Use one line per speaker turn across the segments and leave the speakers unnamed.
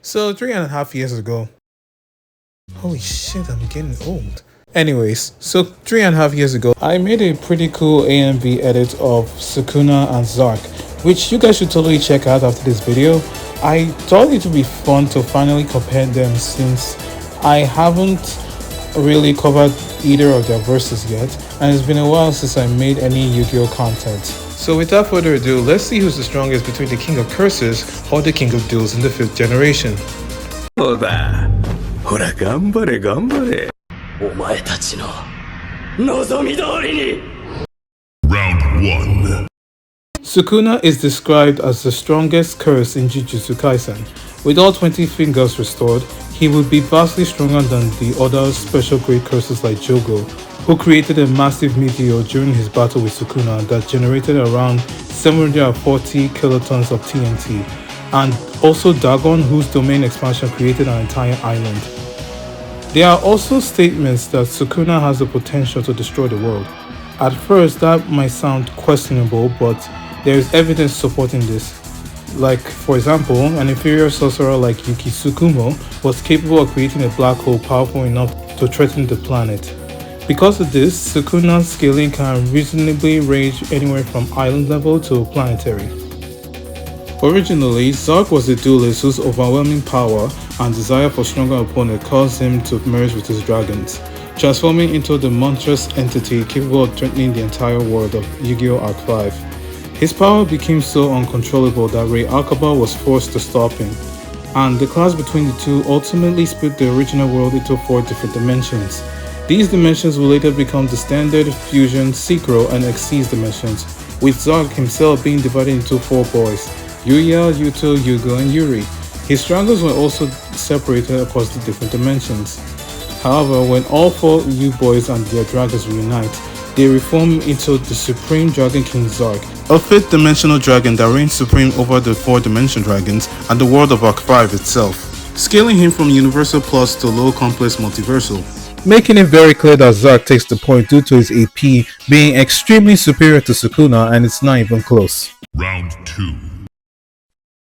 So 3.5 years ago, holy shit, I'm getting old. Anyways, so 3.5 years ago, I made a pretty cool A and B edit of Sukuna and Zarc, which you guys should totally check out after this video. I thought it would be fun to finally compare them since I haven't really covered either of their verses yet, and it's been a while since I made any Yu-Gi-Oh content. So without further ado, let's see who's the strongest between the King of Curses or the King of Duels in the 5th generation.
そうだ。ほら頑張れ頑張れ。お前たちの望み通りに。
Round 1.
Sukuna is described as the strongest curse in Jujutsu Kaisen. With all 20 fingers restored, he would be vastly stronger than the other special grade curses like Jogo, who created a massive meteor during his battle with Sukuna that generated around 740 kilotons of TNT, and also Dagon, whose domain expansion created an entire island. There are also statements that Sukuna has the potential to destroy the world. At first, that might sound questionable, but there is evidence supporting this. Like, for example, an inferior sorcerer like Yuki Tsukumo was capable of creating a black hole powerful enough to threaten the planet. Because of this, Sukuna's scaling can reasonably range anywhere from island level to planetary. Originally, Zarc was a duelist whose overwhelming power and desire for stronger opponent caused him to merge with his dragons, transforming into the monstrous entity capable of threatening the entire world of Yu-Gi-Oh! Arc 5. His power became so uncontrollable that Rei Akaba was forced to stop him, and the clash between the two ultimately split the original world into 4 different dimensions. These dimensions will later become the standard, fusion, synchro, and exceeds dimensions, with Zarc himself being divided into 4 boys: Yuya, Yuto, Yugo, and Yuri. His dragons were also separated across the different dimensions. However, when all 4 U-boys and their dragons reunite, they reform into the Supreme Dragon King Zarc, a 5th dimensional dragon that reigns supreme over the 4-dimension dragons and the world of Arc 5 itself, scaling him from Universal Plus to Low Complex Multiversal, making it very clear that Zarc takes the point due to his AP being extremely superior to Sukuna, and it's not even close.
Round 2.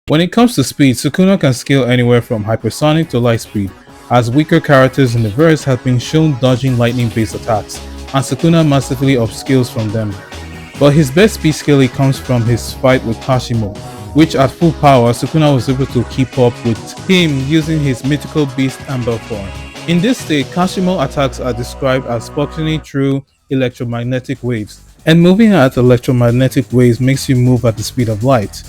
When it comes to speed, Sukuna can scale anywhere from hypersonic to light speed, as weaker characters in the verse have been shown dodging lightning-based attacks, and Sukuna massively upscales from them. But his best speed scaling comes from his fight with Kashimo, which at full power, Sukuna was able to keep up with him using his mythical beast Amber form. In this state, Kashimo attacks are described as functioning through electromagnetic waves, and moving at electromagnetic waves makes you move at the speed of light.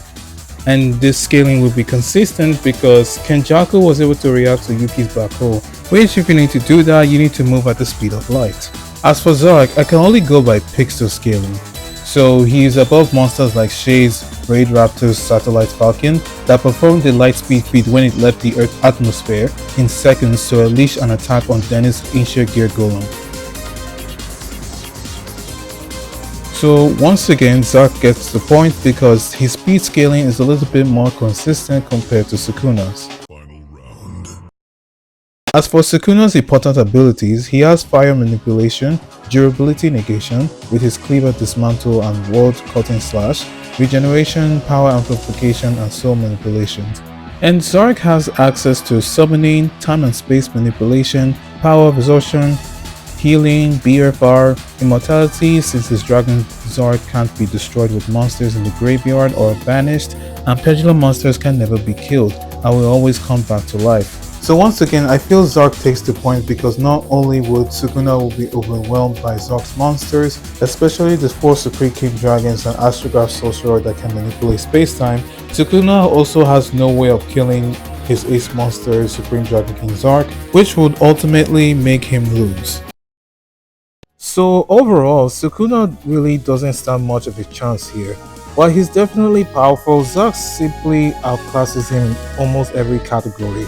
And this scaling will be consistent because Kenjaku was able to react to Yuki's black hole, which if you need to do that, you need to move at the speed of light. As for Zarc, I can only go by pixel scaling, so he is above monsters like Shades, Raid Raptor's Satellite Falcon that performed the light speed feat when it left the Earth's atmosphere in seconds to unleash an attack on Dennis' Ancient Gear Golem. So once again, Zarc gets the point because his speed scaling is a little bit more consistent compared to Sukuna's.
Final round.
As for Sukuna's important abilities, he has fire manipulation, durability negation with his cleaver dismantle and world cutting slash, regeneration, power amplification, and soul manipulation. And Zarc has access to summoning, time and space manipulation, power absorption, healing, BFR, immortality since his dragon Zarc can't be destroyed with monsters in the graveyard or banished, and pendulum monsters can never be killed and will always come back to life. So once again, I feel Zarc takes the point because not only would Sukuna will be overwhelmed by Zarc's monsters, especially the 4 Supreme King Dragons and Astrograph Sorcerer that can manipulate space-time, Sukuna also has no way of killing his ace monster Supreme Dragon King Zarc, which would ultimately make him lose. So overall, Sukuna really doesn't stand much of a chance here. While he's definitely powerful, Zarc simply outclasses him in almost every category,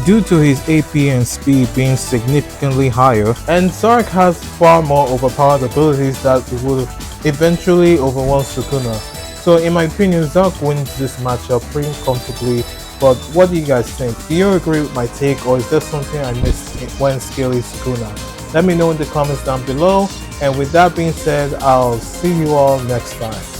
due to his AP and speed being significantly higher, and Zarc has far more overpowered abilities that would eventually overwhelm Sukuna. So in my opinion, Zarc wins this matchup pretty comfortably, but what do you guys think? Do you agree with my take, or is there something I missed when scaling Sukuna? Let me know in the comments down below, and with that being said, I'll see you all next time.